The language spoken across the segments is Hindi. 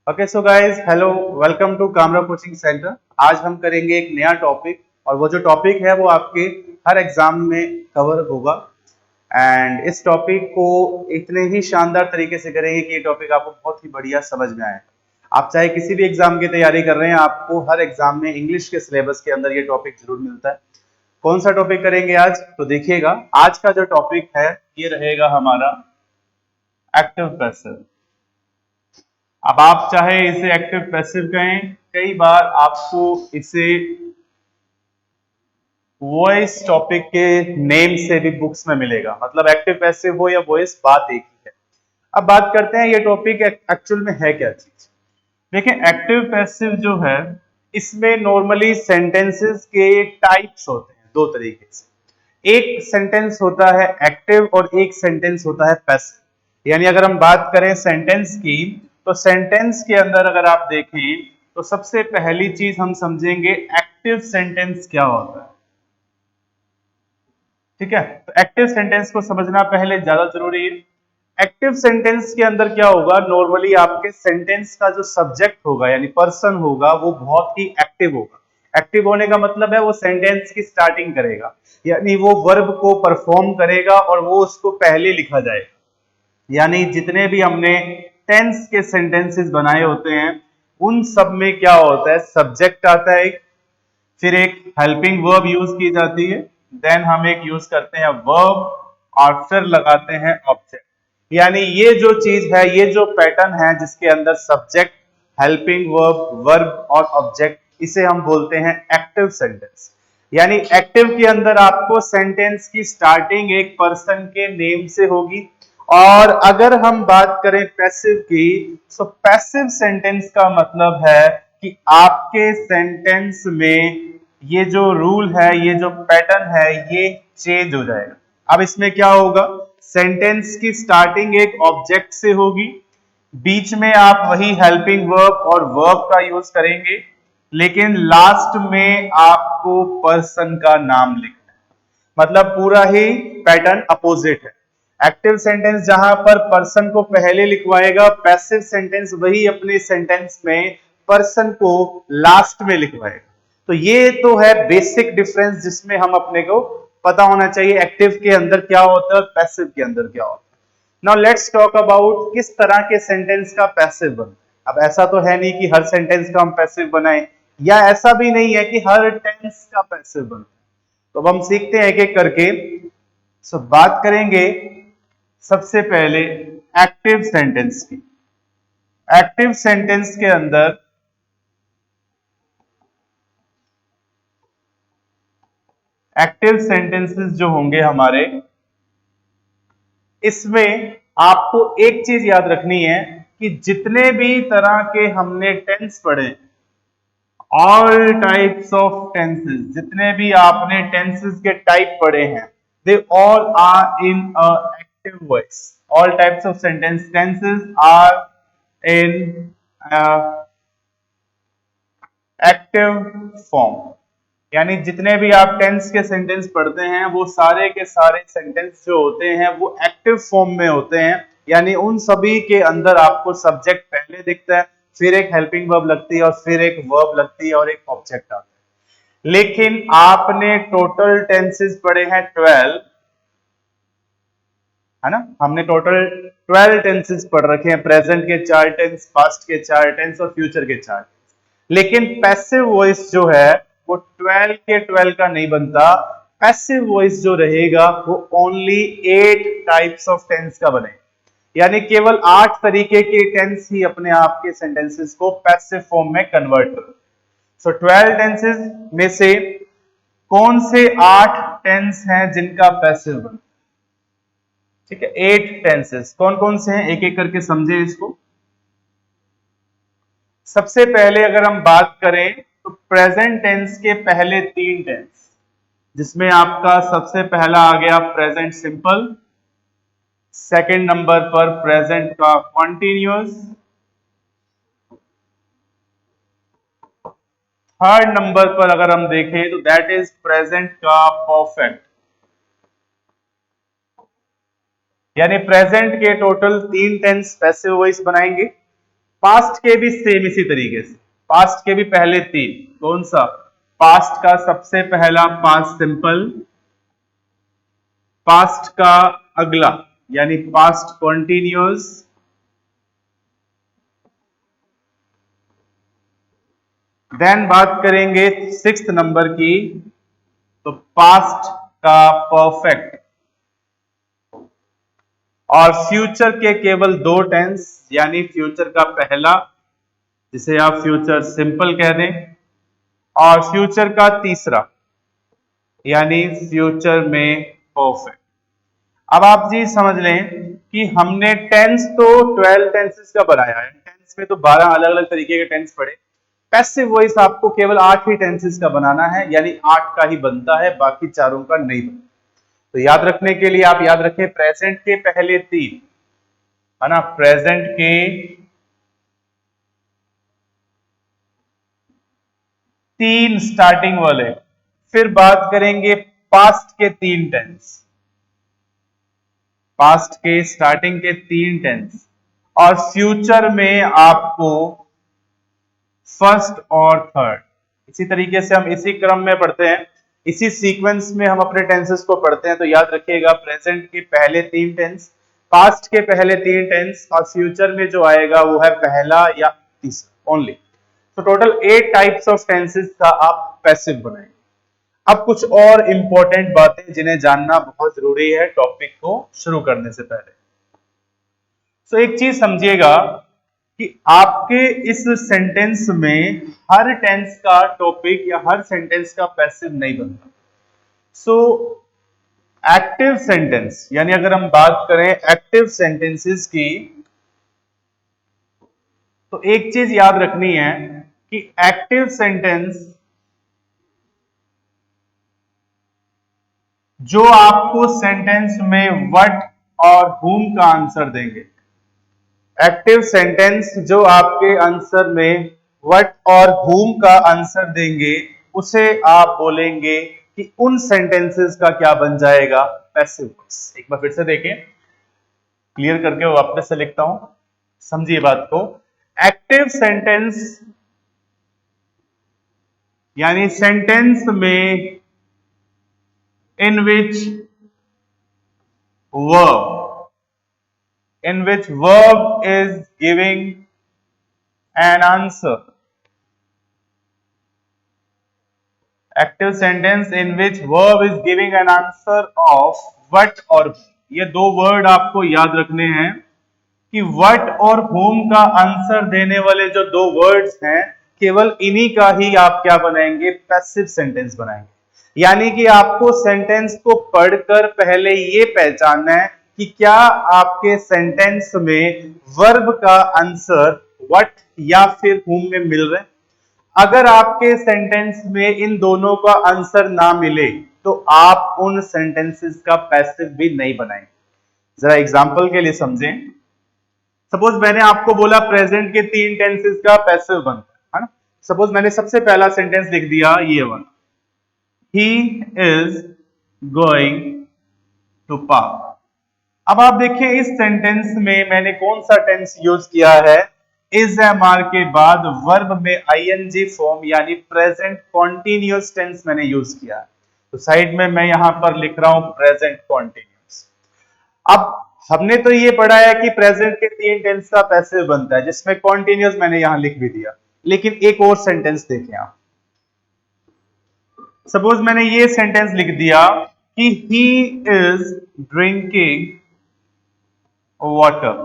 Okay so guys, hello, welcome to Kamra coaching centre. आज हम करेंगे एक नया टॉपिक, और वो जो टॉपिक है वो आपके हर एग्जाम में कवर होगा। एंड इस टॉपिक को इतने ही शानदार तरीके से करेंगे कि ये टॉपिक आपको बहुत ही बढ़िया समझ में आए। आप चाहे किसी भी एग्जाम की तैयारी कर रहे हैं, आपको हर एग्जाम में इंग्लिश के सिलेबस के अंदर ये टॉपिक जरूर मिलता है। कौन सा टॉपिक करेंगे आज, तो देखिएगा। आज का जो टॉपिक है ये रहेगा हमारा एक्टिव पैसिव। अब आप चाहे इसे एक्टिव पैसिव कहें, कई बार आपको इसे वॉइस टॉपिक के नेम से भी बुक्स में मिलेगा। मतलब एक्टिव पैसिव हो या वॉइस, बात एक ही है। अब बात करते हैं ये टॉपिक एक्चुअल में है क्या चीज। देखिए, एक्टिव पैसिव जो है, इसमें नॉर्मली सेंटेंसेस के टाइप्स होते हैं दो तरीके से। एक सेंटेंस होता है एक्टिव और एक सेंटेंस होता है पैसिव। यानी अगर हम बात करें सेंटेंस की, तो सेंटेंस के अंदर अगर आप देखें तो सबसे पहली चीज हम समझेंगे एक्टिव सेंटेंस क्या होता है। ठीक है, तो एक्टिव सेंटेंस को समझना पहले ज्यादा जरूरी है। एक्टिव सेंटेंस के अंदर क्या होगा, नॉर्मली आपके सेंटेंस का जो सब्जेक्ट होगा यानी पर्सन होगा, वो बहुत ही एक्टिव होगा। एक्टिव होने का मतलब है वो सेंटेंस की स्टार्टिंग करेगा, यानी वो वर्ब को परफॉर्म करेगा और वो उसको पहले लिखा जाएगा। यानी जितने भी हमने टेंस के सेंटेंसेस बनाए होते हैं, उन सब में क्या होता है, सब्जेक्ट आता है, फिर एक हेल्पिंग वर्ब यूज की जाती है, देन हम एक यूज करते हैं वर्ब, और फिर लगाते हैं ऑब्जेक्ट। यानी ये जो चीज है, ये जो पैटर्न है जिसके अंदर सब्जेक्ट, हेल्पिंग वर्ब, वर्ब और ऑब्जेक्ट, इसे हम बोलते हैं एक्टिव सेंटेंस। यानी एक्टिव के अंदर आपको सेंटेंस की स्टार्टिंग एक पर्सन के नेम से होगी। और अगर हम बात करें पैसिव की, तो पैसिव सेंटेंस का मतलब है कि आपके सेंटेंस में ये जो रूल है, ये जो पैटर्न है, ये चेंज हो जाएगा। अब इसमें क्या होगा, सेंटेंस की स्टार्टिंग एक ऑब्जेक्ट से होगी, बीच में आप वही हेल्पिंग वर्ब और वर्ब का यूज करेंगे, लेकिन लास्ट में आपको पर्सन का नाम लिखना है। मतलब पूरा ही पैटर्न अपोजिट है। एक्टिव सेंटेंस जहां पर पर्सन को पहले लिखवाएगा, पैसिव सेंटेंस वही अपने सेंटेंस में पर्सन को लास्ट में लिखवाएगा। तो ये तो है बेसिक डिफरेंस, जिसमें हम अपने को पता होना चाहिए एक्टिव के अंदर क्या होता है और पैसिव के अंदर क्या होता है। नाउ लेट्स टॉक अबाउट किस तरह के सेंटेंस का पैसिव बनता है। अब ऐसा तो है नहीं कि हर सेंटेंस का हम पैसिव बनाएं, या ऐसा भी नहीं है कि हर टेंस का पैसिव बनता है। तो अब हम सीखते हैं एक एक करके। बात करेंगे सबसे पहले एक्टिव सेंटेंस की। एक्टिव सेंटेंस के अंदर एक्टिव सेंटेंसेस जो होंगे हमारे, इसमें आपको एक चीज याद रखनी है कि जितने भी तरह के हमने टेंस पढ़े, ऑल टाइप्स ऑफ टेंसेस, जितने भी आपने टेंसेस के टाइप पढ़े हैं, they all are in a active voice. All types of sentence tenses are in active form. यानी जितने भी आप टेंस के सेंटेंस पढ़ते हैं, वो सारे के सारे सेंटेंस जो होते हैं वो एक्टिव फॉर्म में होते हैं। यानी उन सभी के अंदर आपको सब्जेक्ट पहले दिखता है, फिर एक हेल्पिंग वर्ब लगती है, और फिर एक वर्ब लगती है, और एक ऑब्जेक्ट आता है। लेकिन आपने टोटल टेंसेस पढ़े हैं 12, है ना। हमने टोटल 12 टेंसेस पढ़ रखे हैं, प्रेजेंट के 4 टेंस, पास्ट के 4 टेंस और फ्यूचर के 4 टेंस। लेकिन पैसिव वॉइस जो है वो 12 के 12 का नहीं बनता। पैसिव वॉइस जो रहेगा वो ओनली 8 टाइप्स ऑफ टेंस का बनेगा। यानी केवल 8 तरीके के टेंस ही अपने आप के सेंटेंसेस को पैसिव फॉर्म में कन्वर्ट कर। सो 12 टेंसेस में से कौन से 8 टेंस हैं जिनका पैसिव बनता है। ठीक है, 8 टेंसेस कौन कौन से हैं, एक एक करके समझे इसको। सबसे पहले अगर हम बात करें तो प्रेजेंट टेंस के पहले 3 टेंस, जिसमें आपका सबसे पहला आ गया प्रेजेंट सिंपल, सेकंड नंबर पर प्रेजेंट का कॉन्टिन्यूअस, थर्ड नंबर पर अगर हम देखें तो दैट इज प्रेजेंट का परफेक्ट। यानी प्रेजेंट के टोटल 3 टेंस पैसिव वॉइस बनाएंगे। पास्ट के भी सेम इसी तरीके से, पास्ट के भी पहले तीन, कौन सा? पास्ट का सबसे पहला पास्ट सिंपल, पास्ट का अगला यानी पास्ट कॉन्टिन्यूअस, देन बात करेंगे सिक्स्थ नंबर की, तो पास्ट का परफेक्ट, और फ्यूचर के केवल दो टेंस, यानी फ्यूचर का पहला जिसे आप फ्यूचर सिंपल कह दें, और फ्यूचर का तीसरा यानी फ्यूचर में परफेक्ट। अब आप जी समझ लें कि हमने टेंस तो 12 टेंसेस का बनाया है, टेंस में तो 12 अलग अलग तरीके के टेंस पढ़े, पैसिव वॉइस आपको केवल 8 ही टेंसेस का बनाना है, यानी 8 का ही बनता है, बाकी चारों का नहीं बनता। तो याद रखने के लिए आप याद रखें प्रेजेंट के पहले तीन, है ना, प्रेजेंट के तीन स्टार्टिंग वाले, फिर बात करेंगे पास्ट के तीन टेंस, पास्ट के स्टार्टिंग के तीन टेंस, और फ्यूचर में आपको फर्स्ट और थर्ड। इसी तरीके से हम इसी क्रम में पढ़ते हैं, इसी सीक्वेंस में हम अपने टेंसेस को पढ़ते हैं। तो याद रखिएगा प्रेजेंट के पहले तीन टेंस, पास्ट के पहले तीन टेंस, और फ्यूचर में जो आएगा वो है पहला या तीसरा ओनली। तो टोटल 8 टाइप्स ऑफ टेंसेस का आप पैसिव बनाएंगे। अब कुछ और इंपॉर्टेंट बातें जिन्हें जानना बहुत जरूरी है टॉपिक को शुरू करने से पहले। तो एक चीज समझिएगा कि आपके इस सेंटेंस में हर टेंस का टॉपिक या हर सेंटेंस का पैसिव नहीं बनता। सो एक्टिव सेंटेंस, यानी अगर हम बात करें एक्टिव सेंटेंसेस की, तो एक चीज याद रखनी है कि एक्टिव सेंटेंस जो आपको सेंटेंस में व्हाट और whom का आंसर देंगे, एक्टिव सेंटेंस जो आपके आंसर में व्हाट और whom का आंसर देंगे, उसे आप बोलेंगे कि उन सेंटेंसेस का क्या बन जाएगा, पैसिव वॉइस। एक बार फिर से देखें, क्लियर करके वापस से लिखता हूं, समझिए बात को। एक्टिव सेंटेंस यानी सेंटेंस में in which verb is giving an answer, active sentence in which verb is giving an answer of what और whom। ये दो वर्ड आपको याद रखने हैं कि what और whom का आंसर देने वाले जो दो वर्ड्स हैं, केवल इन्हीं का ही आप क्या बनाएंगे, पैसिव सेंटेंस बनाएंगे। यानी कि आपको सेंटेंस को पढ़कर पहले ये पहचानना है कि क्या आपके सेंटेंस में वर्ब का आंसर व्हाट या फिर whom में मिल रहा है। अगर आपके सेंटेंस में इन दोनों का आंसर ना मिले तो आप उन सेंटेंसेस का पैसिव भी नहीं बनाएंगे। जरा एग्जांपल के लिए समझें। सपोज मैंने आपको बोला प्रेजेंट के तीन टेंसेस का पैसिव बनता है ना। सपोज मैंने सबसे पहला सेंटेंस लिख दिया ये वाला, He is going to park। अब आप देखिए इस सेंटेंस में मैंने कौन सा टेंस यूज किया है, इज एम आर के बाद वर्ब में आईएनजी फॉर्म यानी प्रेजेंट कॉन्टिन्यूअस टेंस मैंने यूज किया है। तो साइड में मैं यहां पर लिख रहा हूं प्रेजेंट कॉन्टिन्यूअस। अब हमने तो ये पढ़ा है कि प्रेजेंट के तीन टेंस का पैसिव बनता है, जिसमें कॉन्टिन्यूअस मैंने यहां लिख भी दिया। लेकिन एक और सेंटेंस देखें आप, सपोज मैंने ये सेंटेंस लिख दिया कि ही इज ड्रिंकिंग वाटर।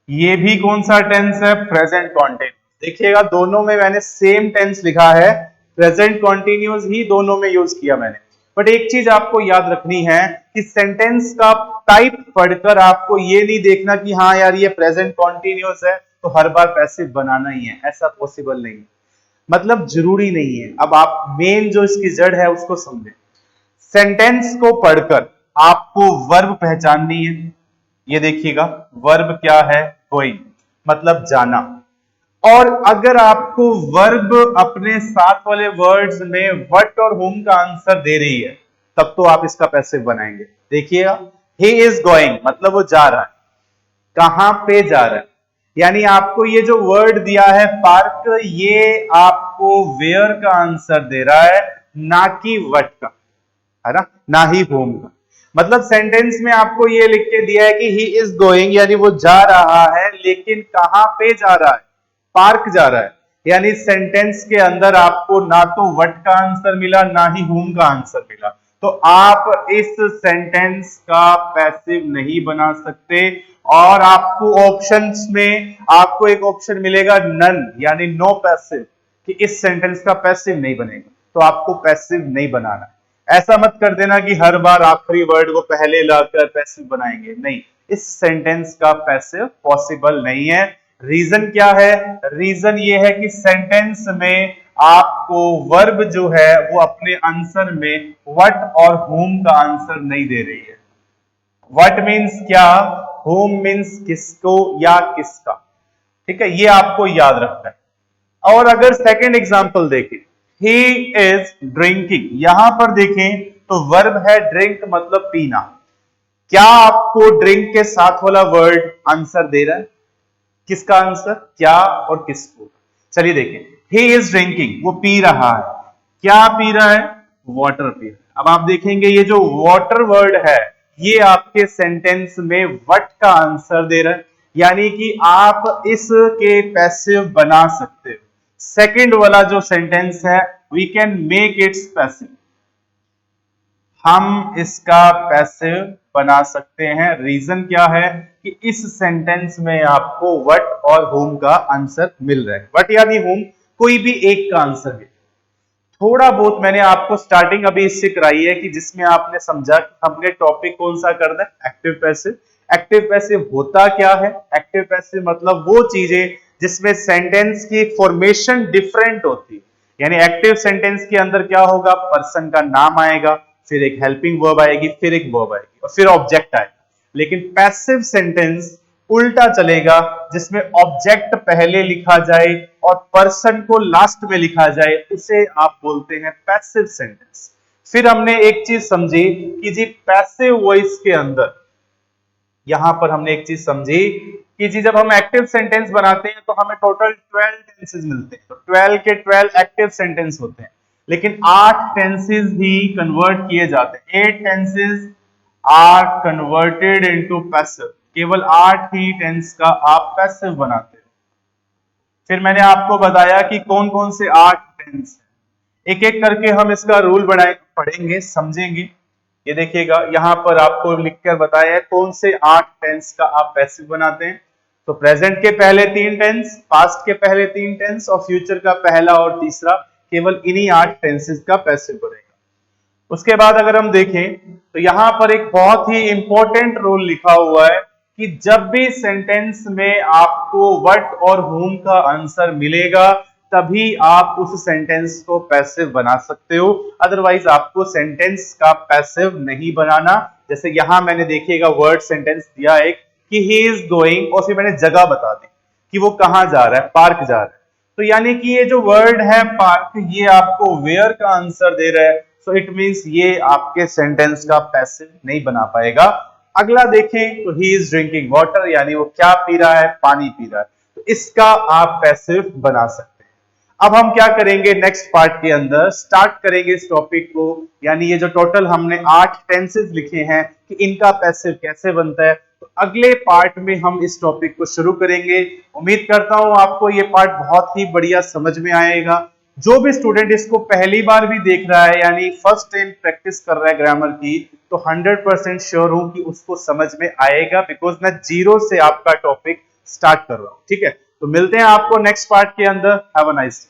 ये भी कौन सा टेंस है, प्रेजेंट कॉन्टिन्यूअस। देखिएगा दोनों में मैंने सेम टेंस लिखा है, प्रेजेंट कॉन्टिन्यूअस ही दोनों में यूज किया मैंने। बट एक चीज आपको याद रखनी है कि सेंटेंस का टाइप पढ़कर आपको ये नहीं देखना कि हाँ यार ये प्रेजेंट कॉन्टिन्यूअस है तो हर बार पैसिव बनाना ही है, ऐसा पॉसिबल नहीं है, मतलब जरूरी नहीं है। अब आप मेन जो इसकी जड़ है उसको समझें। सेंटेंस को पढ़कर आपको वर्ब पहचाननी है। ये देखिएगा वर्ब क्या है, गोइंग मतलब जाना। और अगर आपको वर्ब अपने साथ वाले वर्ड्स में व्हाट और whom का आंसर दे रही है तब तो आप इसका पैसिव बनाएंगे। देखिएगा ही इज गोइंग मतलब वो जा रहा है, कहां पे जा रहा है, यानी आपको ये जो वर्ड दिया है पार्क, ये आपको वेयर का आंसर दे रहा है, ना कि व्हाट का, है ना ही होम का। मतलब सेंटेंस में आपको ये लिख के दिया है कि ही इज गोइंग, यानी वो जा रहा है, लेकिन कहां पे जा रहा है, पार्क जा रहा है। यानी सेंटेंस के अंदर आपको ना तो व्हाट का आंसर मिला, ना ही होम का आंसर मिला, तो आप इस सेंटेंस का पैसिव नहीं बना सकते। और आपको ऑप्शंस में आपको एक ऑप्शन मिलेगा नन, यानी नो पैसिव, कि इस सेंटेंस का पैसिव नहीं बनेगा, तो आपको पैसिव नहीं बनाना। ऐसा मत कर देना कि हर बार आखिरी वर्ड को पहले लाकर पैसिव बनाएंगे, नहीं, इस सेंटेंस का पैसिव पॉसिबल नहीं है। रीजन क्या है? रीजन ये है कि सेंटेंस में आपको वर्ब जो है वो अपने आंसर में व्हाट और whom का आंसर नहीं दे रही है। व्हाट मीन्स क्या, whom मीन्स किसको या किसका, ठीक है, ये आपको याद रखना है। और अगर सेकेंड एग्जांपल देखें, ही इज ड्रिंकिंग, यहां पर देखें तो वर्ब है ड्रिंक, मतलब पीना। क्या आपको ड्रिंक के साथ वाला वर्ड आंसर दे रहा है? किसका आंसर, क्या और किसको? चलिए देखें, ही इज ड्रिंकिंग, वो पी रहा है। क्या पी रहा है? वाटर पी रहा है। अब आप देखेंगे ये जो वाटर वर्ड है, ये आपके सेंटेंस में व्हाट का आंसर दे रहा है, यानी कि आप इसके पैसिव बना सकते हो। सेकंड वाला जो सेंटेंस है, we can make its passive, हम इसका पैसिव बना सकते हैं। रीजन क्या है कि इस सेंटेंस में आपको व्हाट और whom का आंसर मिल रहा है। व्हाट यानी whom, कोई भी एक का आंसर है। थोड़ा बहुत मैंने आपको स्टार्टिंग अभी इससे कराई है कि जिसमें आपने समझा कि हमने टॉपिक कौन सा करना है, एक्टिव पैसिव। एक्टिव पैसिव होता क्या है? एक्टिव पैसिव मतलब वो चीजें जिसमें सेंटेंस की फॉर्मेशन डिफरेंट होती है। यानी एक्टिव सेंटेंस के अंदर क्या होगा, पर्सन का नाम आएगा, फिर एक हेल्पिंग वर्ब आएगी, फिर एक वर्ब आएगी और फिर ऑब्जेक्ट आएगा। लेकिन पैसिव सेंटेंस उल्टा चलेगा, जिसमें ऑब्जेक्ट पहले लिखा जाए और पर्सन को लास्ट में लिखा जाए, उसे आप बोलते हैं पैसिव सेंटेंस। फिर हमने एक चीज समझी कि जी पैसिव वॉइस के अंदर, यहां पर हमने एक चीज समझी कि जी जब हम एक्टिव सेंटेंस बनाते हैं तो हमें टोटल 12 टेंसेस मिलते हैं, तो 12 के 12 एक्टिव सेंटेंस होते हैं, लेकिन 8 टेंसेस ही कन्वर्ट किए जाते हैं। 8 tenses are converted into passive, केवल 8 ही टेंस का आप पैसिव बनाते हो। फिर मैंने आपको बताया कि कौन कौन से 8 टेंस हैं, एक एक करके हम इसका रूल पढ़ेंगे, समझेंगे। ये देखिएगा, यहां पर आपको लिखकर बताया है कौन से 8 टेंस का आप पैसिव बनाते हैं। तो प्रेजेंट के पहले 3 टेंस, पास्ट के पहले 3 टेंस और फ्यूचर का पहला और तीसरा, केवल इन्हीं 8 टेंसेस का पैसिव बनेगा। उसके बाद अगर हम देखें तो यहां पर एक बहुत ही इंपॉर्टेंट रूल लिखा हुआ है कि जब भी सेंटेंस में आपको व्हाट और whom का आंसर मिलेगा, तभी आप उस सेंटेंस को पैसिव बना सकते हो, अदरवाइज आपको सेंटेंस का पैसिव नहीं बनाना। जैसे यहां मैंने देखिएगा वर्ड सेंटेंस दिया एक कि ही इज गोइंग, और फिर मैंने जगह बता दी कि वो कहां जा रहा है, पार्क जा रहा है। तो यानी कि ये जो वर्ड है पार्क, ये आपको वेयर का आंसर दे रहा है, सो इट मींस ये आपके सेंटेंस का पैसिव नहीं बना पाएगा। अगला देखें तो ही इज ड्रिंकिंग वाटर, यानी वो क्या पी रहा है, पानी पी रहा है, तो इसका आप पैसिव बना सकते हैं। अब हम क्या करेंगे, नेक्स्ट पार्ट के अंदर स्टार्ट करेंगे इस टॉपिक को, यानी ये जो टोटल हमने 8 टेंसेस लिखे हैं कि इनका पैसिव कैसे बनता है, तो अगले पार्ट में हम इस टॉपिक को शुरू करेंगे। उम्मीद करता हूं आपको ये पार्ट बहुत ही बढ़िया समझ में आएगा। जो भी स्टूडेंट इसको पहली बार भी देख रहा है, यानी फर्स्ट टाइम प्रैक्टिस कर रहा है ग्रामर की, तो 100% श्योर हूं कि उसको समझ में आएगा, बिकॉज मैं जीरो से आपका टॉपिक स्टार्ट कर रहा हूं। ठीक है, तो मिलते हैं आपको नेक्स्ट पार्ट के अंदर। Have a nice day.